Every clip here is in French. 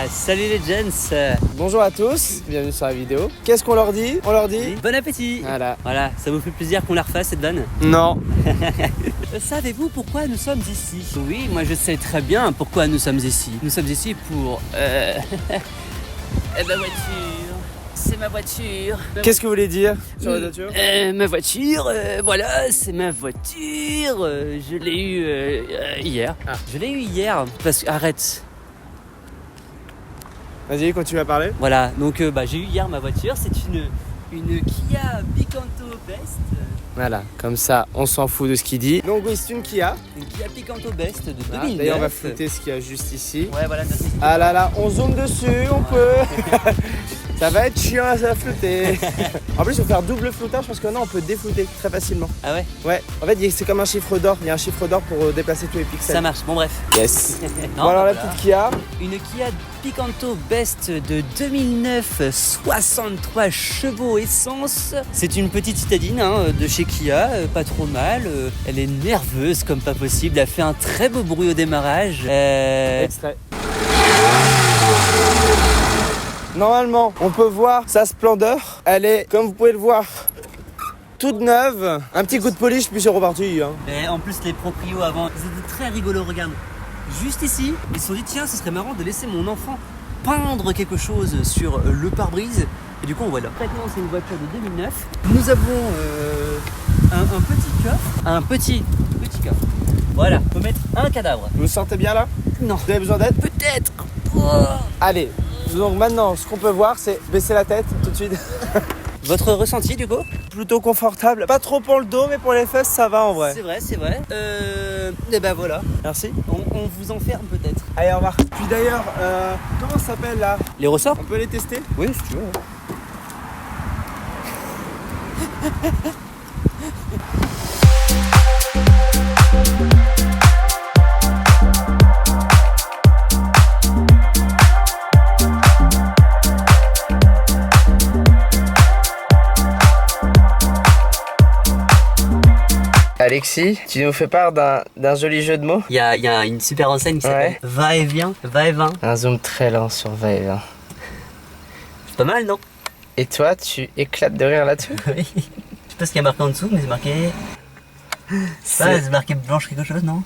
Salut les gents. Bonjour à tous, bienvenue sur la vidéo. Qu'est-ce qu'on leur dit? On leur dit bon appétit. Voilà, ça vous fait plaisir qu'on la refasse cette vanne? Non. Savez-vous pourquoi nous sommes ici? Oui, moi je sais très bien pourquoi nous sommes ici. Nous sommes ici pour... ma voiture. C'est ma voiture. Qu'est-ce que vous voulez dire sur la voiture? Ma voiture, voilà, c'est ma voiture. Je l'ai eue hier. Je l'ai eue hier parce que... Arrête. Vas-y, continue à parler. Voilà, donc j'ai eu hier ma voiture. C'est une Kia Picanto Best. Voilà, comme ça, on s'en fout de ce qu'il dit. Donc oui, c'est une Kia. Une Kia Picanto Best de 2009. D'ailleurs, on va flouter ce qu'il y a juste ici. Ouais, voilà. Ah là là, on zoome dessus, on peut. Ça va être chiant, ça va flouter. En plus, il faut faire double floutage parce que non, on peut déflouter très facilement. Ah ouais? Ouais, en fait, c'est comme un chiffre d'or. Il y a un chiffre d'or pour déplacer tous les pixels. Ça marche, bon bref. Yes. Non, bon, alors voilà. la petite Kia. Une Kia Picanto Best de 2009, 63 chevaux essence. C'est une petite citadine de chez Kia, pas trop mal. Elle est nerveuse comme pas possible. Elle fait un très beau bruit au démarrage. Extrait. Normalement, on peut voir sa splendeur. Elle est, comme vous pouvez le voir, toute neuve. Un petit coup de polish, puis c'est reparti. Et en plus, les proprios avant, ils étaient très rigolos. Regarde, juste ici, ils se sont dit tiens, ce serait marrant de laisser mon enfant peindre quelque chose sur le pare-brise. Et du coup, on voit là. Maintenant, c'est une voiture de 2009. Nous avons un petit coffre. Un petit coffre. Voilà, faut mettre un cadavre. Vous vous sentez bien là? Non. Vous avez besoin d'aide? Peut-être. Allez, donc maintenant, ce qu'on peut voir, c'est baisser la tête tout de suite. Votre ressenti du coup? Plutôt confortable. Pas trop pour le dos, mais pour les fesses, ça va en vrai. C'est vrai. Et ben voilà. Merci. On vous enferme peut-être. Allez, au revoir. Puis d'ailleurs, comment ça s'appelle là? Les ressorts? On peut les tester? Oui, si tu veux. Alexis, tu nous fais part d'un joli jeu de mots? Il y a une super enseigne qui s'appelle Va-et-vient, va-et-vient. Un zoom très lent sur va-et-vient. C'est pas mal, non? Et toi, tu éclates de rire là-dessus? Oui. Je sais pas ce qu'il y a marqué en dessous, mais c'est marqué... C'est marqué blanche quelque chose, non?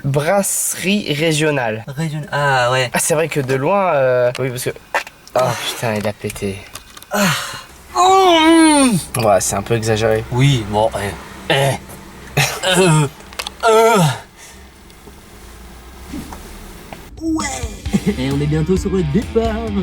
Brasserie régionale. Ah ouais. Ah, c'est vrai que de loin... Oui, parce que... Oh putain, il a pété. Ouais, c'est un peu exagéré. Oui, bon... Ouais. Et on est bientôt sur le départ. On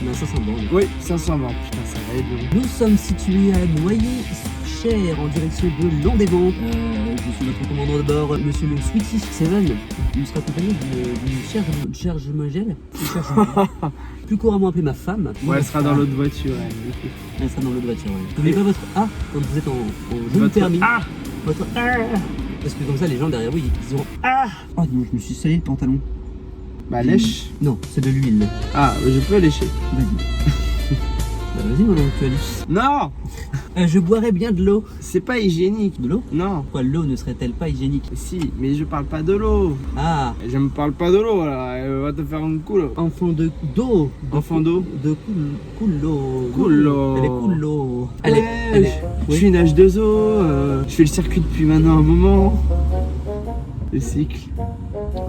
a 500 bornes. Oui, 500 bornes. Putain, ça va être long. Nous sommes situés à Noyer-sur-Cher, en direction de Landévent. Je suis notre commandant de bord, monsieur le Sweetie Seven. Il sera accompagné d'une charge mogèle. Plus couramment appelée ma femme. Ouais, elle sera dans l'autre voiture. Elle sera dans l'autre voiture, ouais. N'oubliez pas votre A quand vous êtes en jeune permis. Votre A. Parce que comme ça, les gens derrière vous, ils ont A. Oh, dis-moi, je me suis salé le pantalon. Bah, lèche. Non, c'est de l'huile. Ah, je peux lécher. Vas-y. Bah, vas-y, mon oncle, tu as lèche. Non. Je boirais bien de l'eau. C'est pas hygiénique. De l'eau? Non. Pourquoi l'eau ne serait-elle pas hygiénique? Si, mais je parle pas de l'eau. Ah. Je me parle pas de l'eau, là. Elle va te faire un coup, là. Enfant d'eau. Enfant d'eau. De cool l'eau. Cool l'eau. Elle est cool l'eau. Je suis une H2O. Je fais le circuit depuis maintenant un moment. Le cycle.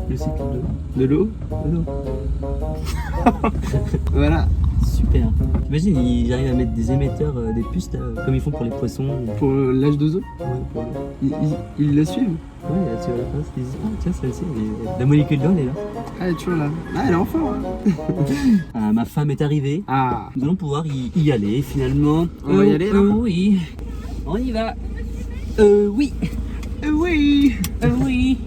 Le cycle De l'eau. de l'eau. Voilà. Super. T'imagines, ils arrivent à mettre des émetteurs, des puces là, comme ils font pour les poissons. Pour l'H2O. Ouais, pour le... Ils la suivent. Ouais, là, tu vois la face, ils disent ah tiens, celle-ci, la molécule d'eau, elle est là. Ah, elle est toujours là. Ah, elle est en forme. Ah, ma femme est arrivée. Ah. Nous allons pouvoir y aller finalement. On va y aller là. Oui. On y va. Oui. Oui. Oui.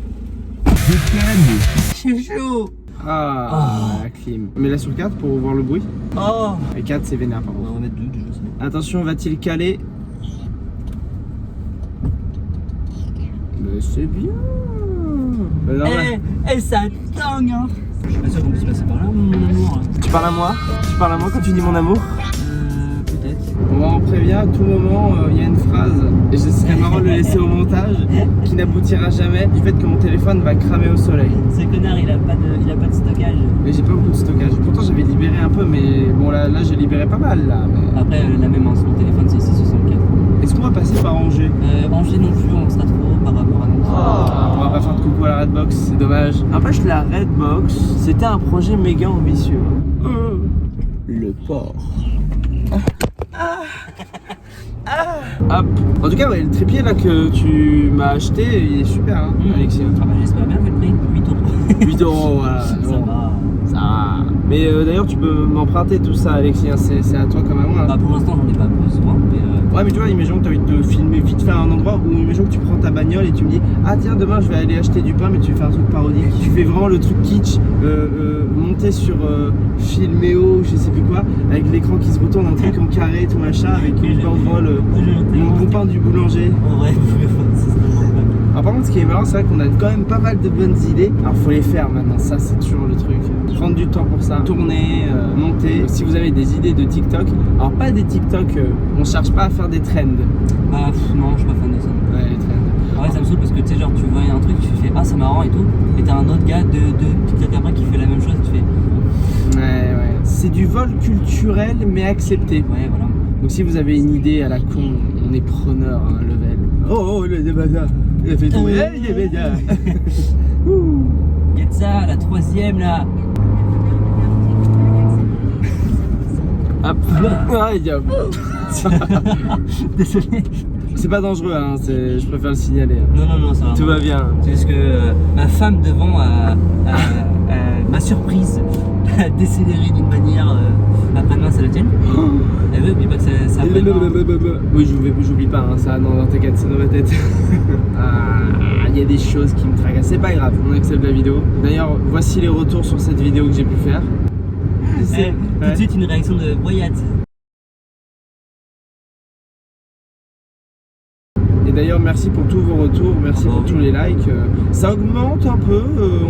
C'est chaud. Ah, la clim. Mets-la sur le 4 pour voir le bruit. Oh. Le 4, c'est vénère, par contre. On va mettre 2 déjà, c'est bien. Attention, va-t-il caler? Mais c'est bien. Ça tangue, hein. Je suis pas sûr qu'on puisse passer par là, mon amour. Tu parles à moi? Tu parles à moi quand tu dis mon amour? Peut-être. On va en préviens, à tout moment, il y a une phrase, et ce serait marrant de le laisser au montage, qui n'aboutira jamais, du fait que mon téléphone va cramer au soleil. Ce connard, il a pas de stockage. Mais j'ai pas beaucoup de stockage. Pourtant, j'avais libéré un peu, mais bon, là j'ai libéré pas mal, là. Mais... Après, la même, hein, sur mon téléphone, c'est 664. Est-ce qu'on va passer par Angers? Angers non plus, on sera trop par rapport à nous. On va pas faire de coucou à la Redbox, c'est dommage. N'empêche, la Redbox, c'était un projet méga ambitieux. Le port. Hop. En tout cas, ouais, le trépied là que tu m'as acheté, il est super, hein, Alexis. Ah bah, j'espère bien fait le prix, 8 euros. 8 €, voilà. Ça Bon, va. ça va. Mais d'ailleurs, tu peux m'emprunter tout ça, Alexis, hein, c'est à toi comme à moi. Bah, pour l'instant, j'en ai pas besoin, mais Ouais, mais tu vois, imaginons que tu as envie de filmer vite fait à un endroit où, imaginons que tu prends ta bagnole et tu me dis, ah tiens, demain je vais aller acheter du pain, mais tu fais un truc parodique. Tu fais vraiment le truc kitsch, monté sur Filméo, je sais plus quoi, avec l'écran qui se retourne, un truc en carré, tout machin, avec une banderole, mon bon pain du boulanger. en vrai, c'est ça. Alors, par contre, ce qui est marrant, c'est vrai qu'on a quand même pas mal de bonnes idées. Alors, faut les faire maintenant, ça c'est toujours le truc. Prendre du temps pour ça, tourner, monter. Si vous avez des idées de TikTok, alors pas des TikTok, on cherche pas à faire des trends. Bah, non, je suis pas fan de ça. Ouais, les trends. En vrai, ça me saoule parce que tu sais, genre, tu vois un truc, tu fais ah, c'est marrant et tout, et t'as un autre gars de TikTok après qui fait la même chose, et tu fais Ouais. C'est du vol culturel mais accepté. ouais, voilà. Donc si vous avez une idée à la con, on est preneur, hein, level. Oh, le débat, il a fait tomber. Hey, il est bien. Get ça, la 3ème là. Hop. Aïe, hop. Désolé. C'est pas dangereux, hein, je préfère le signaler. Non, ça va. Tout va bien. C'est juste que ma femme devant ma surprise a décéléré d'une manière après-demain, c'est la tienne. Elle veut, oublie pas que ça Oui, j'oublie pas, hein, ça, non, t'inquiète, c'est dans ma tête. Il y a des choses qui me tracassent, c'est pas grave, on accepte la vidéo. D'ailleurs, voici les retours sur cette vidéo que j'ai pu faire. Tout de suite une réaction de Voyat. Et d'ailleurs, merci pour tous vos retours, merci pour tous les likes. Ça augmente un peu,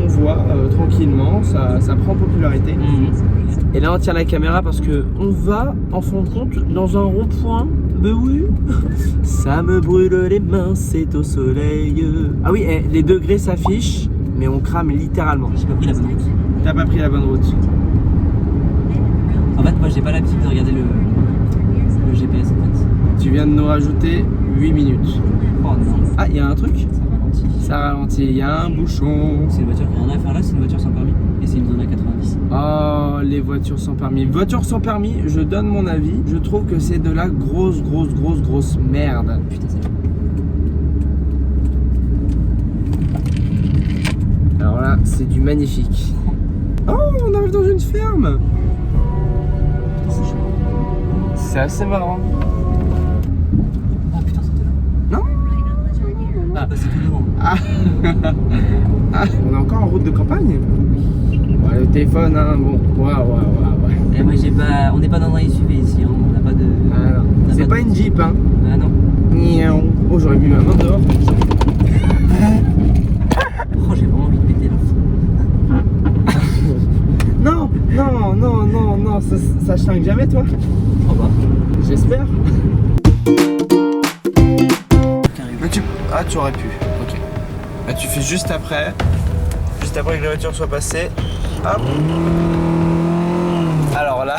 on voit tranquillement, ça prend en popularité. Et là, on tient la caméra parce que on va, en fin de compte, dans un rond-point. Ben oui, ça me brûle les mains, c'est au soleil. Ah oui, les degrés s'affichent, mais on crame littéralement. J'ai pas pris la bonne route. T'as pas pris la bonne route. En fait, moi, j'ai pas l'habitude de regarder le GPS en fait. Tu viens de nous rajouter 8 minutes. Oh non. Ah, il y a un truc? Ça ralentit. Ça ralentit, il y a un bouchon. C'est une voiture qui a rien à faire là, c'est une voiture sans permis. Et c'est une zone à 90. Oh, les voitures sans permis. Voiture sans permis, je donne mon avis. Je trouve que c'est de la grosse merde. Putain, c'est là. Alors là, c'est du magnifique. Oh, on arrive dans une ferme. Putain, c'est chaud. C'est assez marrant. Oh putain, c'était là. Non? Ah, bah c'est tout devant. Ah, on est encore en route de campagne? Ouais, le téléphone, hein, bon. Ouais. Et moi, on n'est pas dans un SUV ici, hein. On n'a pas de. Ah, non. C'est pas une Jeep, hein. Ah non. Niaou. Oh, j'aurais mis ma main dehors. Oh, j'ai vraiment envie de péter là. Non, ça chingue jamais, toi? Oh bah. J'espère. Mais tu aurais pu. Ok. Là, tu fais juste après que la voiture soit passée. Hop. Alors là.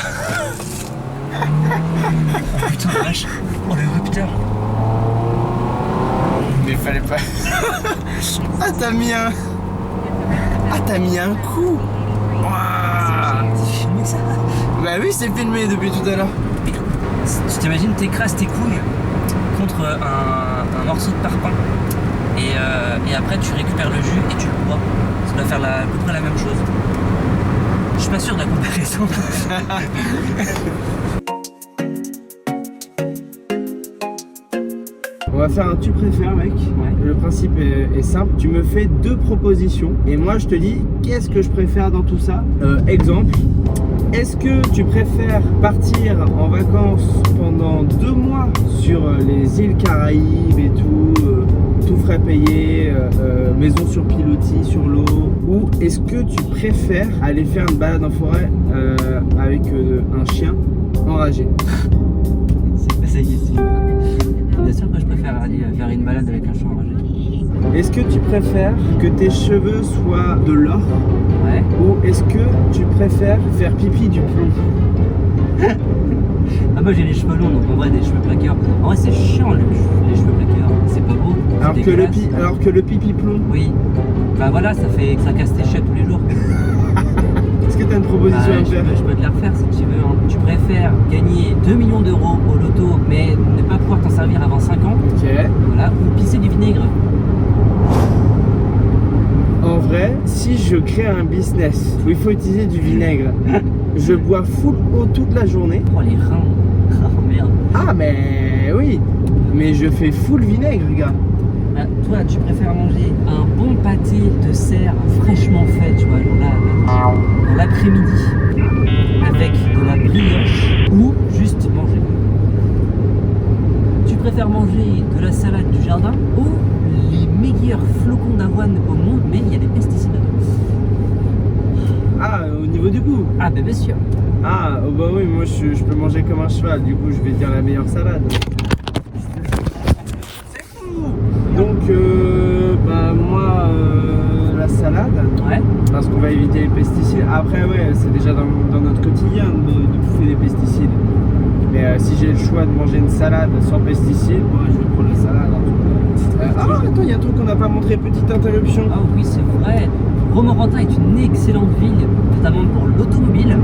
Oh putain, la vache. Oh le rupteur. Mais il fallait pas. Ah, t'as mis un coup. Ouah. C'est filmé ça. Bah oui, c'est filmé depuis tout à l'heure. Tu t'imagines, t'écrases tes couilles contre un morceau de parpaing et après tu récupères le jus et tu le bois. Ça doit faire à peu près la même chose. Je suis pas sûr de la comparaison. On va faire un tu préfères, mec. Ouais. Le principe est simple. Tu me fais 2 propositions et moi je te dis qu'est-ce que je préfère dans tout ça. Exemple, est-ce que tu préfères partir en vacances pendant 2 mois sur les îles Caraïbes et tout frais payé, maison sur pilotis sur l'eau, ou est-ce que tu préfères aller faire une balade en forêt avec un chien enragé? Ça y est, c'est bon. Bien sûr que je préfère aller faire une balade avec un chat enragé. Est-ce que tu préfères que tes cheveux soient de l'or Ouais. ou est-ce que tu préfères faire pipi du plomb? Ah, moi j'ai les cheveux longs, donc en vrai, des cheveux plaqueurs. En vrai, c'est chiant les cheveux plaqueurs. C'est pas beau. c'est dégueulasse. Alors que le pipi plomb. Oui. Bah voilà, ça casse tes cheveux tous les jours. Est-ce que tu as une proposition à me faire? Je peux te la refaire si tu veux. Hein. Tu préfères gagner 2 millions d'euros au loto, mais ne pas pouvoir t'en servir avant 5 ans. Ok. Voilà. Ou pisser du vinaigre. En vrai, si je crée un business où il faut utiliser du vinaigre, je bois full eau toute la journée. Oh, les reins. Oh merde. Ah mais oui, mais je fais full vinaigre, gars. Bah, toi, tu préfères manger un bon pâté de cerf fraîchement fait, tu vois, genre là, dans l'après-midi, avec de la brioche, ou juste manger. Tu préfères manger de la salade du jardin ou les meilleurs flocons d'avoine au monde, mais il y a des pesticides dedans. Ah, au niveau du goût. Ah, bah bien sûr. Ah, oh bah oui, moi je peux manger comme un cheval, du coup je vais dire la meilleure salade. C'est fou. Donc, bah moi, la salade, Ouais. parce qu'on va éviter les pesticides. Après, ouais, c'est déjà dans notre quotidien de bouffer des pesticides. Mais si j'ai le choix de manger une salade sans pesticides, moi je vais prendre la salade. Attends, il y a un truc qu'on n'a pas montré, petite interruption. Ah oui, c'est vrai. Romorantin est une excellente ville, notamment pour l'automobile,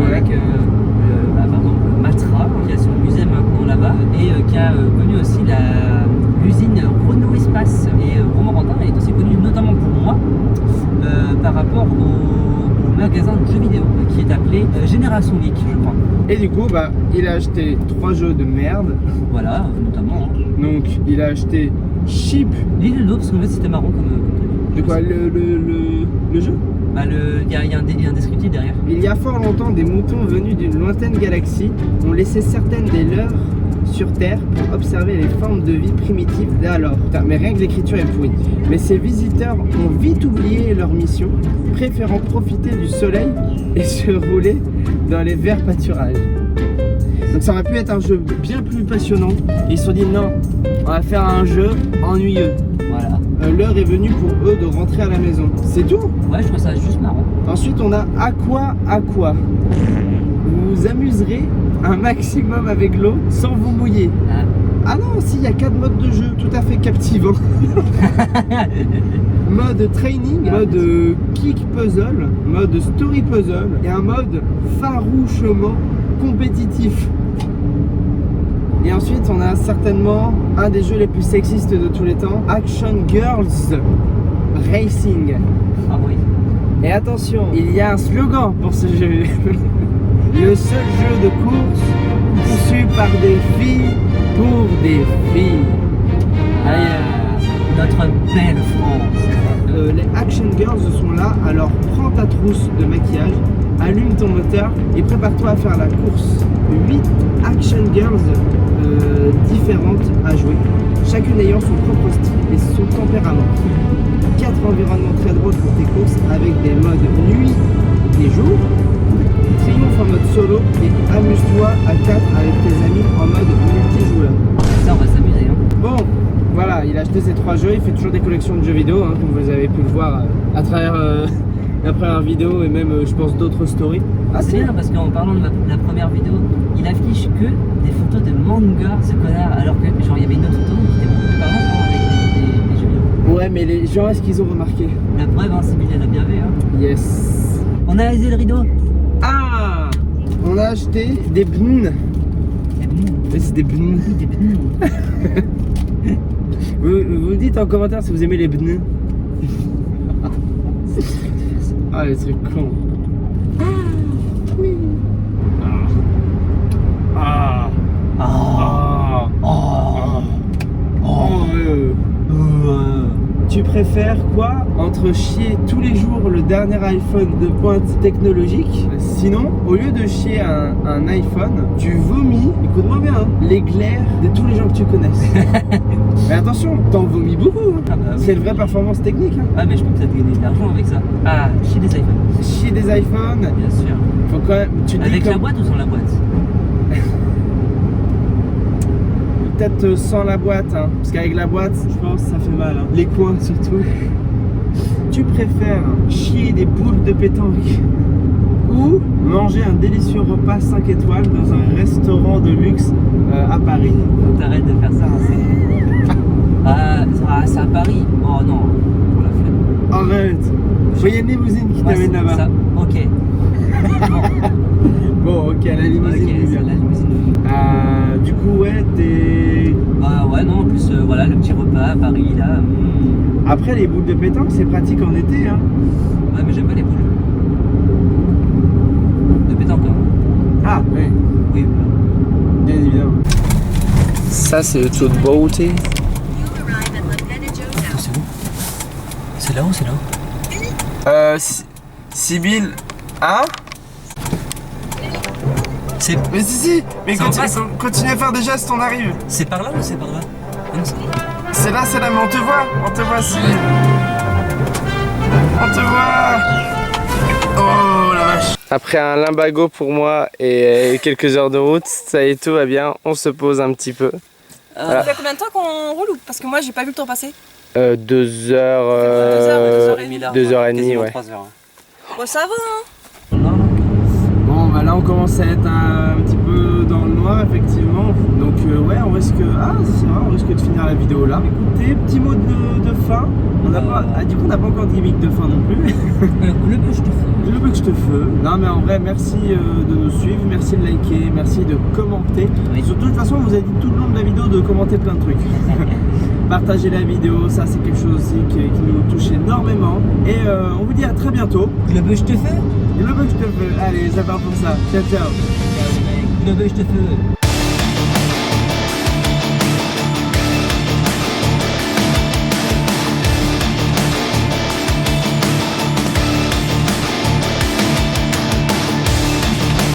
avec par exemple Matra, qui a son musée maintenant là-bas, et qui a connu aussi l'usine Renault Espace. Et Romorantin est aussi connu notamment pour moi, par rapport au magasin de jeux vidéo, qui est appelé Génération Geek, je crois. Et du coup, bah, il a acheté 3 jeux de merde. Voilà, notamment. Hein. Donc, il a acheté Chip. Dis-le parce qu'en fait c'était marrant comme truc. De quoi le jeu? Bah, il y a un descriptif derrière. Il y a fort longtemps, des moutons venus d'une lointaine galaxie ont laissé certaines des leurs sur Terre pour observer les formes de vie primitives d'alors. Putain, mais rien que l'écriture est pourrie. Mais ces visiteurs ont vite oublié leur mission, préférant profiter du soleil et se rouler dans les verts pâturages. Donc ça aurait pu être un jeu bien plus passionnant. Et ils se sont dit non, on va faire un jeu ennuyeux. Voilà. L'heure est venue pour eux de rentrer à la maison. C'est tout. Ouais, je trouve ça juste marrant. Ensuite, on a Aqua. Vous vous amuserez un maximum avec l'eau sans vous mouiller. Ah non, si, il y a 4 modes de jeu tout à fait captivants. Mode training, mode kick puzzle, mode story puzzle et un mode farouchement compétitif. Et ensuite, on a certainement un des jeux les plus sexistes de tous les temps, Action Girls Racing. Ah oui. Et attention, il y a un slogan pour ce jeu. Le seul jeu de course conçu par des filles pour des filles. Notre belle France. Les Action Girls sont là, alors prends ta trousse de maquillage, allume ton moteur et prépare-toi à faire la course. 8 Action Girls différentes à jouer, chacune ayant son propre style et son tempérament. 4 environnements très drôles pour tes courses avec des modes nuit et jour, triomphe en mode solo et amuse-toi à 4 avec tes amis en mode multijoueur. Ça, on va s'amuser. Hein. Bon, voilà, il a acheté ces 3 jeux, il fait toujours des collections de jeux vidéo, hein, comme vous avez pu le voir à travers la première vidéo et même, je pense, d'autres stories. Ah, c'est bien parce qu'en parlant de la première vidéo, il affiche que des photos de manga, ce connard, alors que genre il y avait une autre photo qui était beaucoup plus parlante avec des jeux vidéo. Ouais, mais les gens, est-ce qu'ils ont remarqué? La preuve, hein, c'est bien bien vu. Hein. Yes. On a aisé le rideau. Ah, on a acheté des bn. Des C'est des bn. Vous dites en commentaire si vous aimez les bn. Ah, les trucs cons. Oui. Ah. Ah. Ah. Tu préfères quoi entre chier tous les jours le dernier iPhone de pointe technologique, sinon au lieu de chier un iPhone, tu vomis, écoute-moi bien, hein, l'éclair de tous les gens que tu connaisses. Mais attention, t'en vomis beaucoup, hein. Ah bah oui. C'est une vraie performance technique. Hein. Ah mais je peux peut-être gagner de l'argent avec ça. Ah, chier des iPhones. Chier des iPhones, Bien sûr. faut quand même. Tu te dis Avec la comme- boîte ou sans la boîte? peut-être sans la boîte, hein, parce qu'avec la boîte, je pense que ça fait mal. Hein. Les coins surtout. Tu préfères chier des boules de pétanque ou manger un délicieux repas 5 étoiles dans un restaurant de luxe à Paris? T'arrêtes de faire ça, c'est à Paris. Oh non, on l'a fait. Arrête. Il y a une limousine qui t'amène là-bas. Ça, ok. Bon, ok, la limousine. Ok, c'est la limousine. Du coup, ouais, t'es... Bah ouais, non, en plus, voilà, le petit repas à Paris, là. Après, les boules de pétanque, c'est pratique en été, hein. Ouais, mais j'aime pas les boules. De pétanque, hein. Ah, oui. Oui, Bien évidemment. Ça, c'est le tour de beauté. Attends, c'est où? C'est là ou c'est là? Sibyl. Hein? C'est Mais si, mais Ça en passe continue à faire des gestes, on arrive. c'est par là ou c'est par là? Ah non, c'est par là. C'est là, mais on te voit, Sibyl. On te voit. Oh la vache. Après un limbago pour moi et quelques heures de route, ça y est, tout va bien, on se pose un petit peu. Ça fait combien de temps qu'on roule? Parce que moi j'ai pas vu le temps passer. 2 heures, 2 heures et demie, ouais. 3 heures. Bon ça va hein. Bon, bah là on commence à être un petit peu dans le noir, effectivement. Donc ouais, on risque... Ah, c'est vrai, on risque de finir la vidéo là. Écoutez, petit mot de fin. On n'a pas... Ah, du coup, on n'a pas encore de gimmick de fin non plus. Le bûche de feu. Le bûche de feu. Non, mais en vrai, merci de nous suivre, merci de liker, merci de commenter. Oui. Surtout, de toute façon, on vous a dit tout le long de la vidéo de commenter plein de trucs. Partagez la vidéo, ça c'est quelque chose aussi qui nous touche énormément. Et on vous dit à très bientôt. Le bûche de feu. Le bûche de feu. Allez, ça part pour ça. Ciao, ciao. Le bûche de feu.